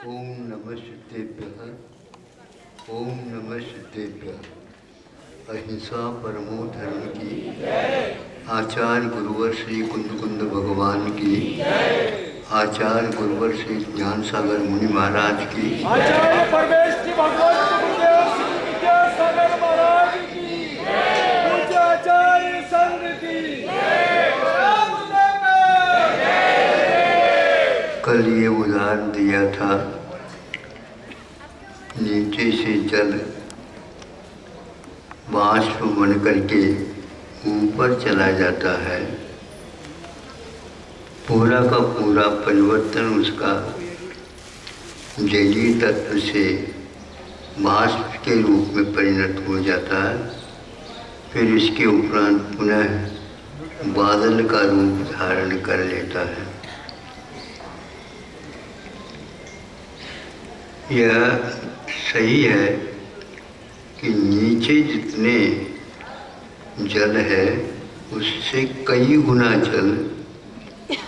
ओम नमः सिद्धेभ्यः। ओम नमः सिद्धेभ्यः। अहिंसा परमो धर्म की। आचार्य गुरुवर श्री कुंद भगवान की। आचार्य गुरुवर श्री ज्ञान सागर मुनि महाराज की। आचार्य परमेश की भगवान गुरुदेव श्री विद्यासागर महाराज की। पूज्य आचार्य संघ की। कल ये उदाहरण दिया था, नीचे से जल बाष्प बन करके ऊपर चला जाता है। पूरा का पूरा परिवर्तन उसका जलीय तत्व से बाष्प के रूप में परिणत हो जाता है। फिर इसके उपरांत पुनः बादल का रूप धारण कर लेता है। यह सही है कि नीचे जितने जल है उससे कई गुना जल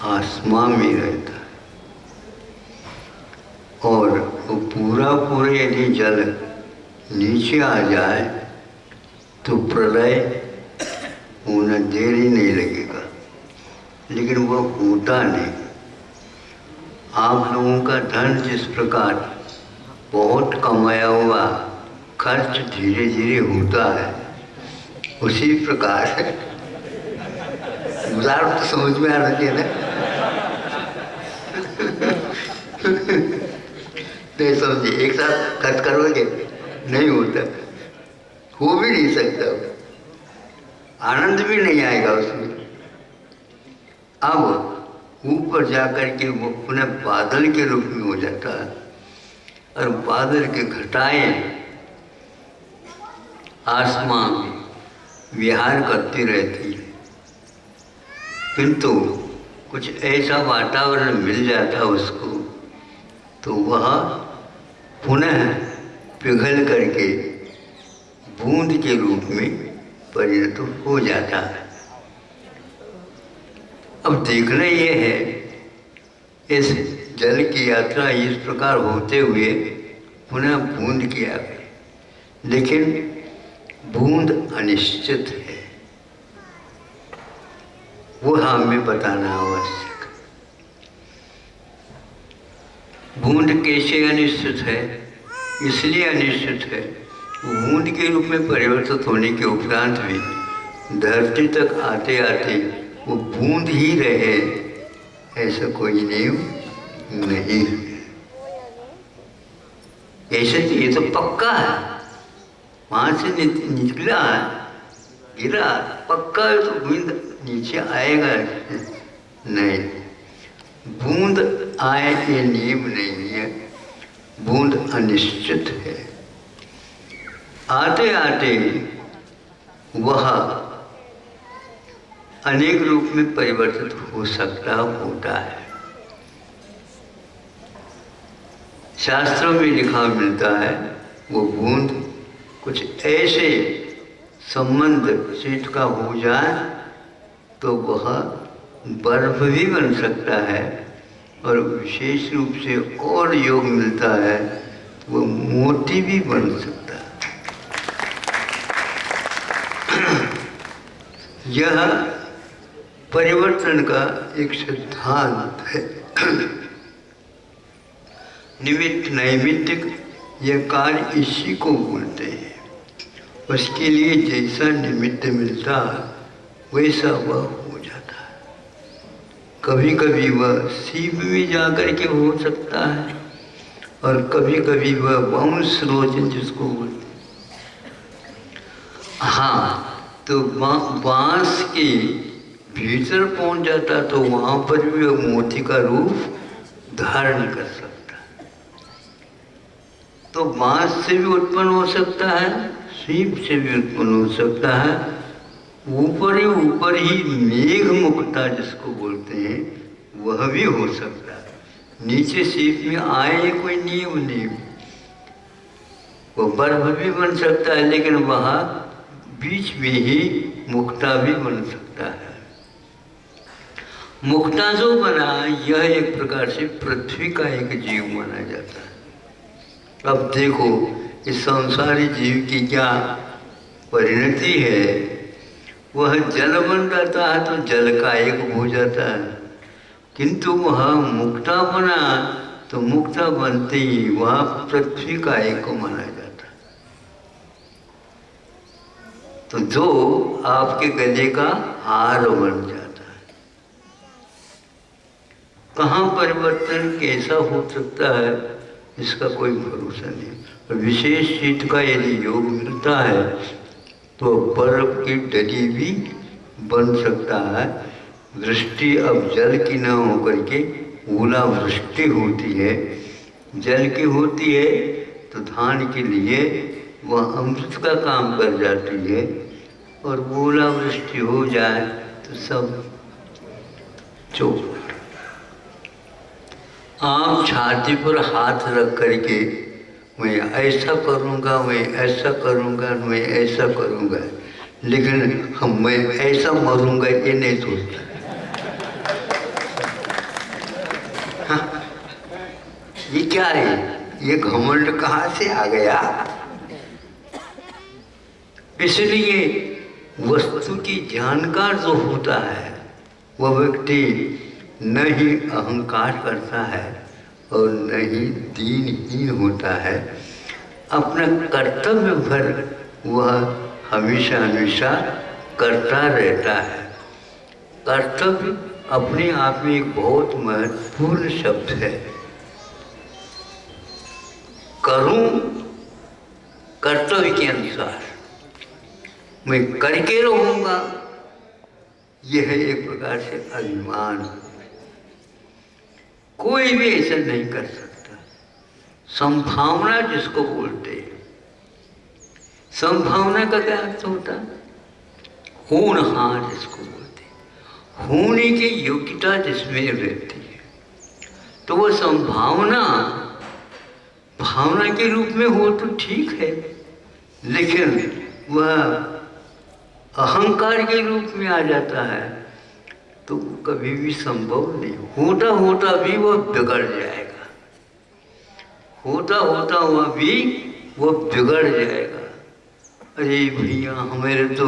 आसमान में रहता है, और वो पूरा यदि जल नीचे आ जाए तो प्रलय होना देर ही नहीं लगेगा, लेकिन वो होता नहीं। आप लोगों का धन जिस प्रकार बहुत कमाया हुआ खर्च धीरे धीरे होता है, उसी प्रकार उदाहरण तो समझ में आना चाहिए ना। नहीं समझिए, एक साथ खर्च करोगे नहीं होता, हो भी नहीं सकता, आनंद भी नहीं आएगा उसमें। अब ऊपर जाकर के वो पुनः बादल के रूप में हो जाता है, और बादल के घटाएं आसमान में विहार करती रहती है, किंतु कुछ ऐसा वातावरण मिल जाता उसको तो वह पुनः पिघल करके बूंद के रूप में परिणत हो जाता है। अब देखना यह है, इस जल की यात्रा इस प्रकार होते हुए पुनः बूंद की आ गई, लेकिन बूंद अनिश्चित है, वो हमें बताना आवश्यक। बूंद कैसे अनिश्चित है? इसलिए अनिश्चित है, बूंद के रूप में परिवर्तित होने के उपरांत भी धरती तक आते आते वो बूंद ही रहे, ऐसा कोई नियम नहीं। ऐसे ये तो पक्का है, वहां से निकला गिरा, पक्का है तो बूंद नीचे आएगा नहीं। बूंद आए ये नियम नहीं है, बूंद अनिश्चित है। आते आते वह अनेक रूप में परिवर्तित हो सकता होता है। शास्त्रों में लिखा मिलता है, वो बूंद कुछ ऐसे संबंध से का हो जाए तो वह बर्फ भी बन सकता है, और विशेष रूप से और योग मिलता है वो मोती भी बन सकता है। यह परिवर्तन का एक सिद्धांत है। निमित्त नैमित्तिक यह कार्य इसी को बोलते हैं। उसके लिए जैसा निमित्त मिलता वैसा वह हो जाता है। कभी कभी वह सीप में जाकर के हो सकता है, और कभी कभी वह वंश रोचन जिसको बोलते हैं। हाँ, तो बांस के भीतर पहुंच जाता तो वहां पर भी वह मोती का रूप धारण कर सकता। तो बांस से भी उत्पन्न हो सकता है, सीप से भी उत्पन्न हो सकता है, ऊपर ही मेघ मुक्ता जिसको बोलते हैं वह भी हो सकता है। नीचे सीप में आए कोई नियम नहीं, वो बर्फ भी बन सकता है, लेकिन वहाँ बीच में ही मुक्ता भी बन सकता है। मुक्ता जो बना यह एक प्रकार से पृथ्वी का एक जीव माना जाता है। अब देखो इस संसारी जीव की क्या परिणति है, वह जल बन जाता है तो जल का एक हो जाता है, किंतु वह मुक्ता बना तो मुक्ता बनते ही वह पृथ्वी का एक माना जाता है। तो जो आपके गले का हार बन जाता है। कहाँ परिवर्तन कैसा हो सकता है इसका कोई भरोसा नहीं। और विशेष चीज का यदि योग मिलता है तो बर्फ की डली भी बन सकता है। वृष्टि अब जल की न होकर के ओला वृष्टि होती है, जल की होती है तो धान के लिए वह अमृत का काम कर जाती है, और ओला वृष्टि हो जाए तो सब चौपट। आप छाती पर हाथ रख करके मैं ऐसा करूँगा, मैं ऐसा करूँगा, मैं ऐसा करूँगा, लेकिन मैं ऐसा मरूँगा ये नहीं सोचता। हाँ, ये क्या है? ये घमंड कहाँ से आ गया? इसलिए वस्तु की जानकार जो होता है वह व्यक्ति न ही अहंकार करता है और न ही दीनहीन होता है। अपना कर्तव्य भर वह हमेशा हमेशा करता रहता है। कर्तव्य अपने आप में एक बहुत महत्वपूर्ण शब्द है। करूं कर्तव्य के अनुसार, मैं करके रहूंगा, यह एक प्रकार से अभिमान। कोई भी ऐसा नहीं कर सकता। संभावना जिसको बोलते हैं, संभावना का क्या अर्थ होता है? होनहार जिसको बोलते हैं, होने की योग्यता जिसमें रहती है, तो वह संभावना भावना के रूप में हो तो ठीक है, लेकिन वह अहंकार के रूप में आ जाता है तो कभी भी संभव नहीं। होता होता भी वह बिगड़ जाएगा, होता होता हुआ भी वह बिगड़ जाएगा। अरे भैया हमारे तो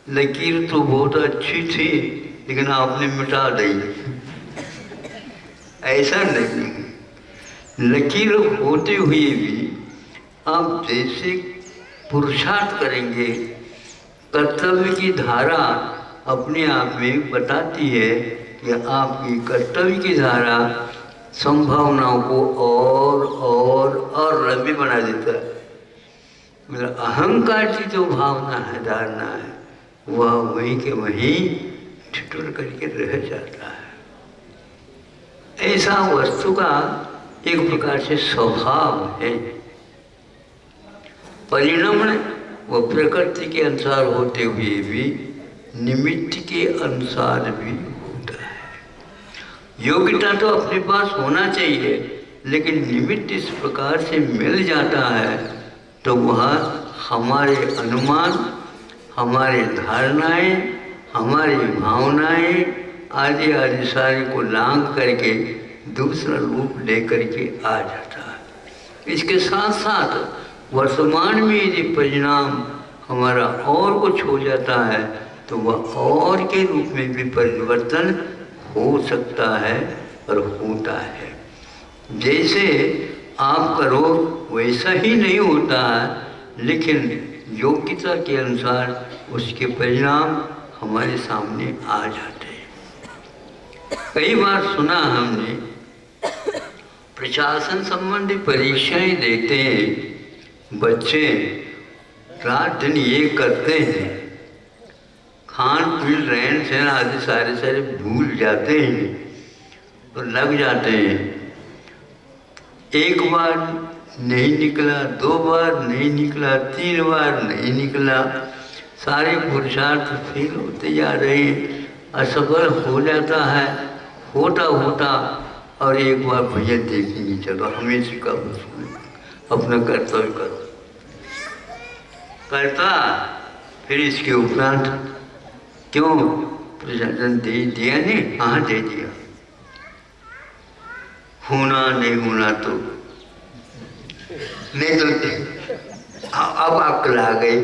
लकीर तो बहुत अच्छी थी लेकिन आपने मिटा दी। ऐसा नहीं, लकीर होते हुए भी आप जैसे पुरुषार्थ करेंगे, कर्तव्य की धारा अपने आप में बताती है कि आपकी कर्तव्य की धारा संभावनाओं को और लंबी बना देता है। मतलब अहंकार की जो भावना है, धारणा है, वह वहीं के वहीं ठिठुर करके रह जाता है। ऐसा वस्तु का एक प्रकार से स्वभाव है। परिणाम वो प्रकृति के अनुसार होते हुए भी निमित्त के अनुसार भी होता है। योग्यता तो अपने पास होना चाहिए, लेकिन निमित्त इस प्रकार से मिल जाता है तो वह हमारे अनुमान, हमारे धारणाएं, हमारी भावनाएं आदि आदि सारे को लांघ करके दूसरा रूप लेकर के आ जाता है। इसके साथ साथ वर्तमान में यदि परिणाम हमारा और कुछ हो जाता है तो वह और के रूप में भी परिवर्तन हो सकता है और होता है। जैसे आप करो वैसा ही नहीं होता है, लेकिन योग्यता के अनुसार उसके परिणाम हमारे सामने आ जाते हैं। कई बार सुना हमने, प्रशासन संबंधी परीक्षाएं देते हैं बच्चे, रात दिन ये करते हैं, खान पीन रहन सहन आदि सारे भूल जाते हैं और लग जाते हैं। एक बार नहीं निकला, दो बार नहीं निकला, तीन बार नहीं निकला, सारे पुरुषार्थ फेल होते जा रहे हैं, असफल हो जाता है, होता होता और एक बार भैया देखेंगे, चलो हमें सिखा अपना कर्तव्य करो, करता फिर इसके उपरांत क्यों प्रशासन दे दिया नहीं? हाँ दे दिया। होना नहीं होना तो नहीं तो अब अक्ल आ गई।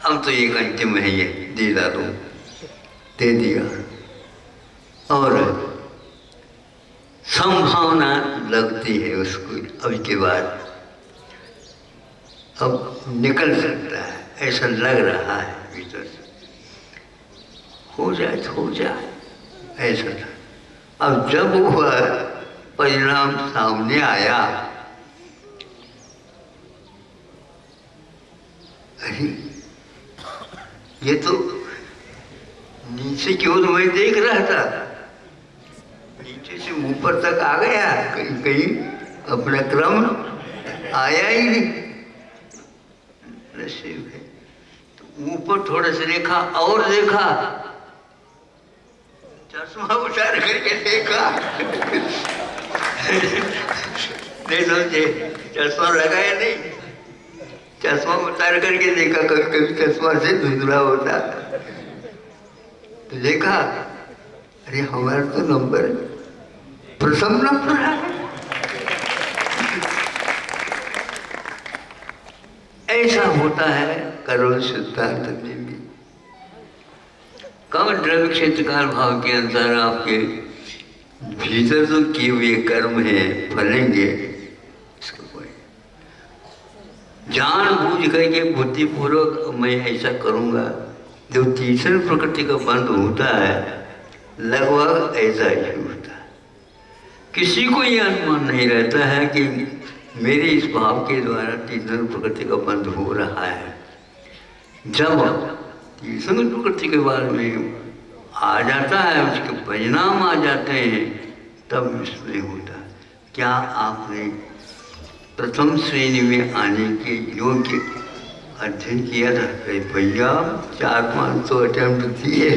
अब तो एक अंतिम है, ये दीदा दो, दे दिया। और संभावना लगती है उसको अब के बाद अब निकल सकता है, ऐसा लग रहा है भीतर से, हो जाए तो हो जाए ऐसा था। अब जब वह परिणाम सामने आया, अरे ये तो नीचे की ओर मैं देख रहा था, नीचे से ऊपर तक आ गया, कहीं कहीं अपना क्रम आया ही नहीं। नसीब है। तो ऊपर थोड़ा सा देखा और देखा, चश्मा उतार करके देखा नहीं समझे, चश्मा लगाया नहीं, चश्मा उतार करके देखा, कभी कभी चश्मा से धुंधला होता, तो देखा अरे हमारा तो नंबर प्रथम नंबर है। ऐसा होता है करोड़ सिद्धांत में भी। कर्म द्रव्य क्षेत्र काल भाव के अनुसार आपके भीतर तो किए हुए कर्म है फलेंगे, इसको कोई जान बूझ करके बुद्धिपूर्वक मैं ऐसा करूँगा। जो तीसरी प्रकृति का बंध होता है लगभग ऐसा ही होता है। किसी को ये अनुमान नहीं रहता है कि मेरे इस भाव के द्वारा तीसरी प्रकृति का बंध हो रहा है। जब तीसरी प्रकृति के बारे में आ जाता है, उसके परिणाम आ जाते हैं, तब इसमें होता है। क्या आपने प्रथम श्रेणी में आने के योग्य अध्ययन किया था? भैया 400-500 अटेम्प्ट किए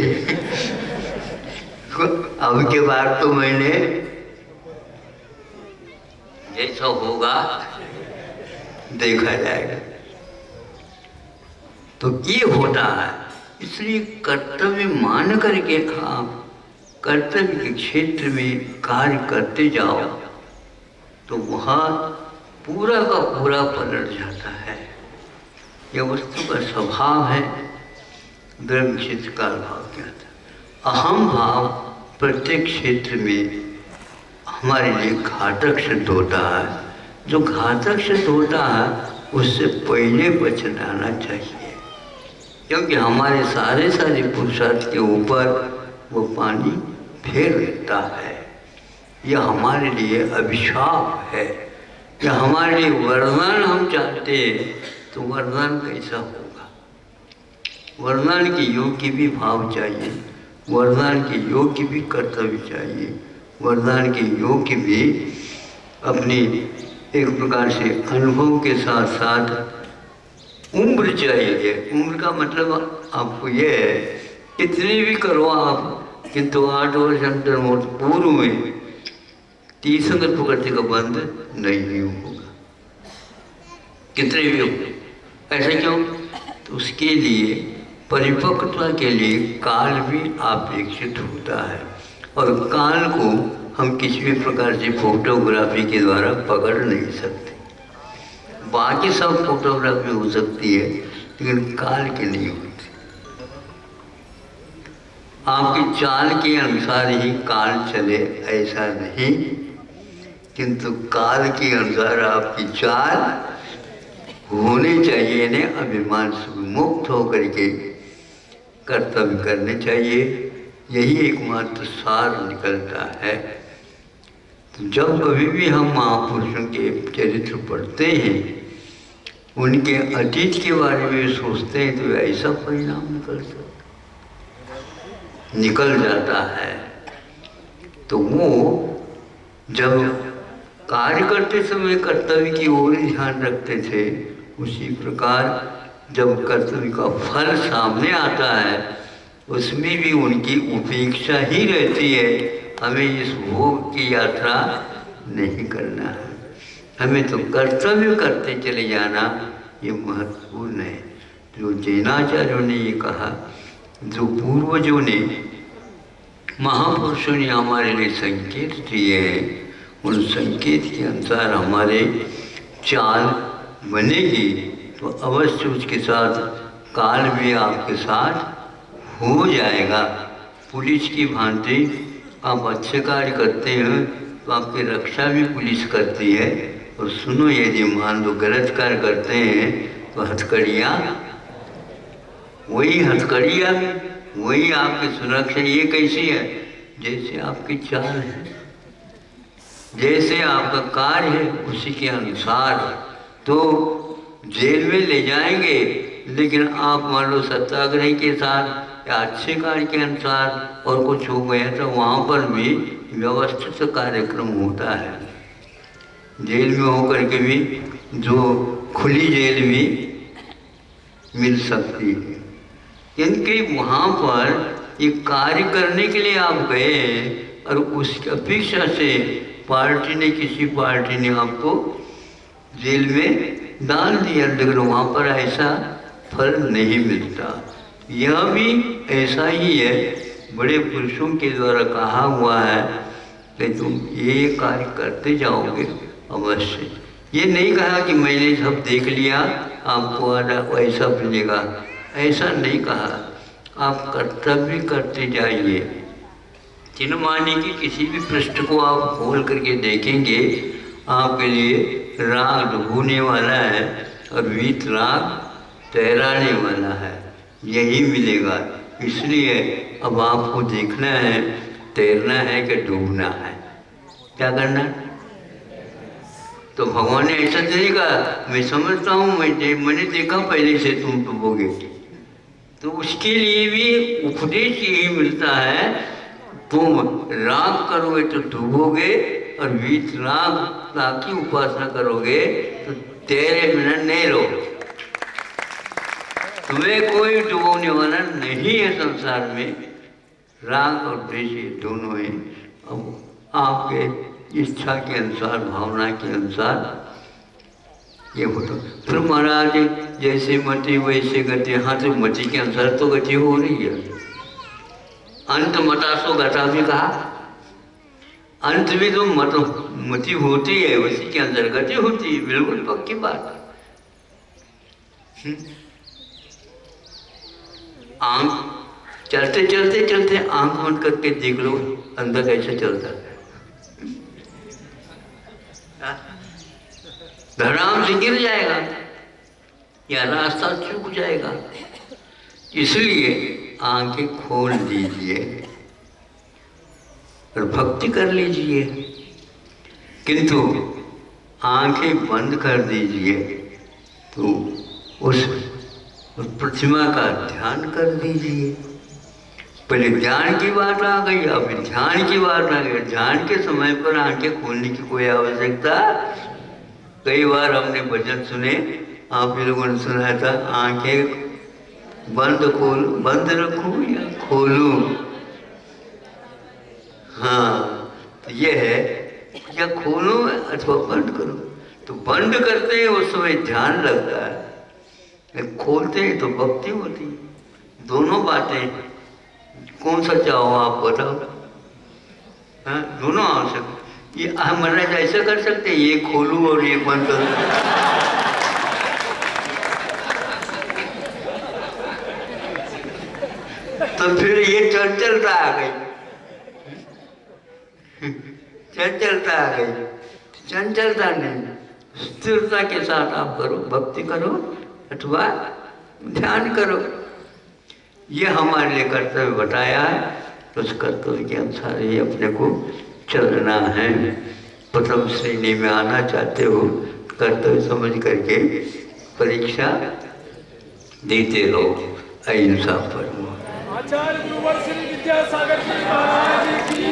अब के बाद तो मैंने जैसा होगा देखा जाएगा। तो ये होता है, इसलिए कर्तव्य मान करके आप कर्तव्य के क्षेत्र में कार्य करते जाओ तो वहाँ पूरा का पूरा पलट जाता है। यह वस्तु का स्वभाव है। द्रव्य क्षेत्र काल भाव क्या था? अहम भाव प्रत्येक क्षेत्र में हमारे लिए घातक सिद्ध होता है। जो घातक सिद्ध होता है उससे पहले बच जाना चाहिए, क्योंकि हमारे सारे पुरुषार्थ के ऊपर वो पानी फेर लेता है। यह हमारे लिए अभिशाप है। यह हमारे लिए वरदान हम चाहते हैं तो वरदान कैसा होगा? वरदान के योग्य भी भाव चाहिए, वरदान के योग्य भी कर्तव्य चाहिए, वरदान के योग्य भी अपनी एक प्रकार से अनुभव के साथ साथ उम्र चाहिए। उम्र का मतलब आपको ये है, कितनी भी करो आप, किंतु 8 वर्ष अंतर पूर्व में तीसरी प्रकृति का बंध नहीं होगा, कितने भी हो। ऐसा क्यों? तो उसके लिए परिपक्वता के लिए काल भी अपेक्षित होता है, और काल को हम किसी भी प्रकार से फोटोग्राफी के द्वारा पकड़ नहीं सकते। बाकी सब फोटोग्राफी हो सकती है लेकिन काल की नहीं होती। आपकी चाल के अनुसार ही काल चले ऐसा नहीं, किंतु काल के अनुसार आपकी चाल होनी चाहिए। इन्हें अभिमान से मुक्त होकर के कर्तव्य करने चाहिए, यही एकमात्र सार निकलता है। तो जब कभी भी हम महापुरुषों के चरित्र पढ़ते हैं, उनके अतीत के बारे में सोचते हैं, तो ऐसा परिणाम निकल जाता है। तो वो जब कार्य करते समय कर्तव्य की ओर ध्यान रखते थे, उसी प्रकार जब कर्तव्य का फल सामने आता है उसमें भी उनकी उपेक्षा ही रहती है। हमें इस भोग की यात्रा नहीं करना है, हमें तो कर्तव्य करते चले जाना, ये महत्वपूर्ण है। जो जैनाचार्यों ने ये कहा, जो पूर्वजों ने, महापुरुषों ने हमारे लिए संकेत दिए हैं, उन संकेत के अनुसार हमारे चाल बनेगी तो अवश्य उसके साथ काल भी आपके साथ हो जाएगा। पुलिस की भांति आप अच्छे कार्य करते हैं तो आपकी रक्षा भी पुलिस करती है। और सुनो, यदि मान लो गलत कार्य करते हैं तो हथकड़ियाँ, वही हथकड़ियाँ वही आपकी सुरक्षा। ये कैसी है? जैसे आपकी चाल है, जैसे आपका कार्य है, उसी के अनुसार। तो जेल में ले जाएंगे, लेकिन आप मान लो सत्याग्रह के साथ या अच्छे कार्य के अनुसार और कुछ हो गया तो वहाँ पर भी व्यवस्थित कार्यक्रम होता है। जेल में होकर के भी जो खुली जेल भी मिल सकती है, क्योंकि वहाँ पर ये कार्य करने के लिए आप गए और उसकी अपेक्षा से पार्टी ने, किसी पार्टी ने आपको जेल में डाल दिया, लेकिन वहाँ पर ऐसा फल नहीं मिलता। यह भी ऐसा ही है, बड़े पुरुषों के द्वारा कहा हुआ है कि तुम ये कार्य करते जाओगे अवश्य। ये नहीं कहा कि मैंने सब देख लिया आपको ऐसा मिलेगा, ऐसा नहीं कहा। आप कर्तव्य करते जाइए। चिन्हमानी की किसी भी पृष्ठ को आप खोल करके देखेंगे, आपके लिए राग डूबने वाला है और वीत राग तैराने वाला है, यही मिलेगा। इसलिए अब आपको देखना है तैरना है कि डूबना है, क्या करना है। तो भगवान ने ऐसा नहीं कहा, मैं समझता हूँ, मैंने देखा पहले से तुम डूबोगे। तो उसके लिए भी उपदेश यही मिलता है, तुम राग करोगे तो डूबोगे और वीत राग की उपासना करोगे तो तेरे बिना नहीं रहोगे। तुम्हें कोई डुबोने वाला नहीं है संसार में। राग और द्वेष दोनों हैं। अब आपके इच्छा के अनुसार, भावना के अनुसार ये होता। फिर महाराज जैसे मति वैसे गति, हाँ तो मति के अनुसार तो गति हो रही है। अंत मतासो गता भी कहा, अंत में तो मति होती है, उसी के अंदर गति होती है, बिल्कुल पक्की बात। आंख चलते चलते चलते आंख बंद करके देख लो अंदर कैसे चलता है, धड़ाम से गिर जाएगा या रास्ता चूक जाएगा। इसलिए आंखें खोल दीजिए और भक्ति कर लीजिए, किंतु आंखें बंद कर दीजिए तो उस प्रतिमा का ध्यान कर दीजिए। पहले ध्यान की बात आ गई, अब ध्यान की बात आ गई। ध्यान के समय पर आंखें खोलने की कोई आवश्यकता। कई बार हमने भजन सुने, आप लोगों ने सुना था, आंखें बंद रखूं या खोलूं। हाँ, तो ये है, या खोलूं अथवा बंद करूं। तो बंद करते हैं उस समय ध्यान लगता है, खोलते हैं तो भक्ति होती है। दोनों बातें, कौन सा चाहो आप बताओ। हाँ, दोनों आवश्यक। ये हम महाराज ऐसा कर सकते हैं, ये खोलूं और ये बंद करूं। तो फिर ये चंचलता आ गई, चंचलता आ गई। चंचलता नहीं, स्थिरता के साथ आप करो, भक्ति करो अथवा ध्यान करो। ये हमारे लिए कर्तव्य बताया है, तो उस कर्तव्य के अनुसार ही अपने को चलना है। प्रथम श्रेणी में आना चाहते हो, कर्तव्य समझ करके परीक्षा देते रहो, अहिंसा पर। आचार्य गुरुवर श्री विद्यासागर जी महाराज की